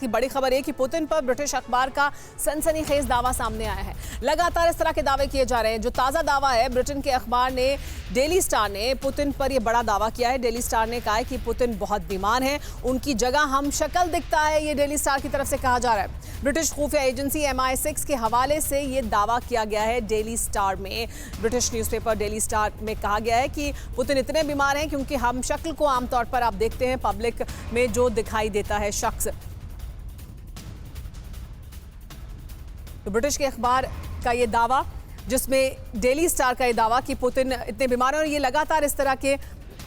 की बड़ी खबर है कि पुतिन पर ब्रिटिश अखबार का सनसनीखेज दावा सामने आया है। लगातार इस तरह के दावे किए जा रहे हैं। जो ताज़ा दावा है, ब्रिटेन के अखबार ने, डेली स्टार ने पुतिन पर यह बड़ा दावा किया है। डेली स्टार ने कहा है कि पुतिन बहुत बीमार हैं, उनकी जगह हम शक्ल दिखता है। ये डेली स्टार की तरफ से कहा जा रहा है। ब्रिटिश खुफिया एजेंसी MI6 के हवाले से ये दावा किया गया है। डेली स्टार में, ब्रिटिश न्यूज़पेपर डेली स्टार में कहा गया है कि पुतिन इतने बीमार हैं क्योंकि हम शक्ल को आमतौर पर आप देखते हैं पब्लिक में जो दिखाई देता है शख्स। तो ब्रिटिश के अखबार का ये दावा, जिसमें डेली स्टार का ये दावा कि पुतिन इतने बीमार हैं, और ये लगातार इस तरह के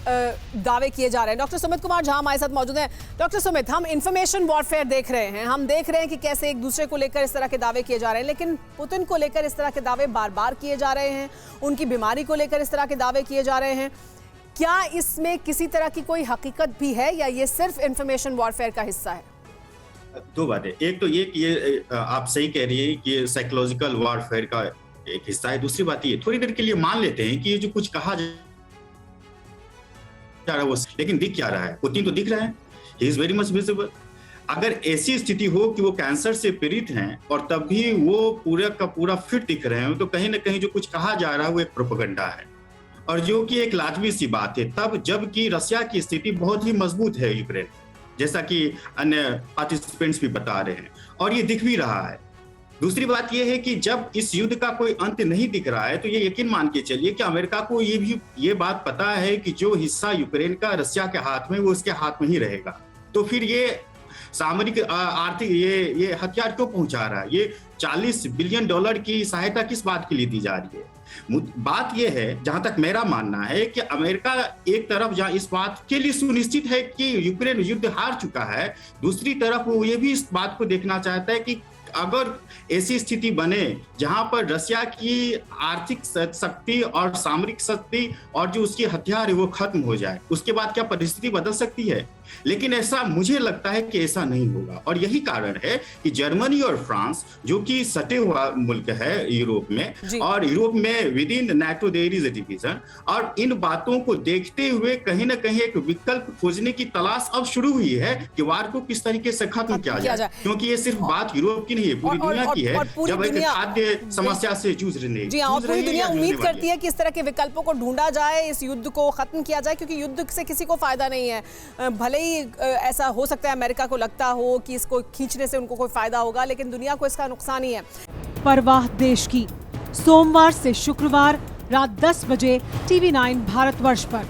दावे किए जा रहे हैं। डॉक्टर सुमित कुमार झा हमारे साथ मौजूद हैं। डॉक्टर सुमित, हम इंफॉर्मेशन वॉरफेयर देख रहे हैं, हम देख रहे हैं कि कैसे एक दूसरे को लेकर इस तरह के दावे किए जा रहे हैं, लेकिन पुतिन को लेकर इस तरह के दावे बार बार किए जा रहे हैं, उनकी बीमारी को लेकर इस तरह के दावे किए जा रहे हैं। क्या इसमें किसी तरह की कोई हकीकत भी है या ये सिर्फ इंफॉर्मेशन वॉरफेयर का हिस्सा है? दो बातें, एक तो ये कि ये आप सही कह रही है कि ये साइकोलॉजिकल वॉरफेयर का एक हिस्सा है। दूसरी बात ये, थोड़ी देर के लिए मान लेते हैं कि ये जो कुछ कहा जा रहा है वो, लेकिन दिख क्या रहा है? पुतिन तो दिख रहा है, he is very much visible. अगर ऐसी स्थिति हो कि वो कैंसर से पीड़ित हैं और तब भी वो पूरा का पूरा फिट दिख रहे हैं, तो कहीं ना कहीं जो कुछ कहा जा रहा है वो एक प्रोपेगेंडा है, और जो कि एक लाजमी सी बात है तब जबकि रशिया की स्थिति बहुत ही मजबूत है यूक्रेन, जैसा कि अन्य पार्टिसिपेंट्स भी बता रहे हैं, और ये दिख भी रहा है। दूसरी बात यह है कि जब इस युद्ध का कोई अंत नहीं दिख रहा है, तो ये यकीन मान के चलिए कि अमेरिका को ये बात पता है कि जो हिस्सा यूक्रेन का रशिया के हाथ में, वो उसके हाथ में ही रहेगा। तो फिर ये सामरिक आर्थिक ये हथियार क्यों पहुंचा रहा है? ये $40 बिलियन की सहायता किस बात के लिए दी जा रही है? बात यह है, जहां तक मेरा मानना है, कि अमेरिका एक तरफ जहां इस बात के लिए सुनिश्चित है कि यूक्रेन युद्ध हार चुका है, दूसरी तरफ वो ये भी इस बात को देखना चाहता है कि अगर ऐसी स्थिति बने जहां पर रशिया की आर्थिक शक्ति और सामरिक शक्ति और जो उसकी हथियार है वो खत्म हो जाए, उसके बाद क्या परिस्थिति बदल सकती है? लेकिन ऐसा मुझे लगता है कि ऐसा नहीं होगा, और यही कारण है कि जर्मनी और फ्रांस, जो कि सटे हुआ मुल्क है यूरोप में, और यूरोप में within NATO there is a division, और इन बातों को देखते हुए कहीं ना कहीं एक विकल्प खोजने की तलाश अब शुरू हुई है कि वार को किस तरीके से खत्म किया जाए, क्योंकि ये सिर्फ बात यूरोप की नहीं है, पूरी दुनिया की है, जब एक खाद्य समस्या से जूझ रही है। जी हाँ, पूरी दुनिया उम्मीद करती है कि इस तरह के विकल्पों को ढूंढा जाए, इस युद्ध को खत्म किया जाए, क्योंकि युद्ध से किसी को फायदा नहीं है। भले ही ऐसा हो सकता है अमेरिका को लगता हो कि इसको खींचने से उनको कोई फायदा होगा, लेकिन दुनिया को इसका नुकसान ही है। परवाह देश की, सोमवार से शुक्रवार रात 10 बजे TV9 भारतवर्ष पर।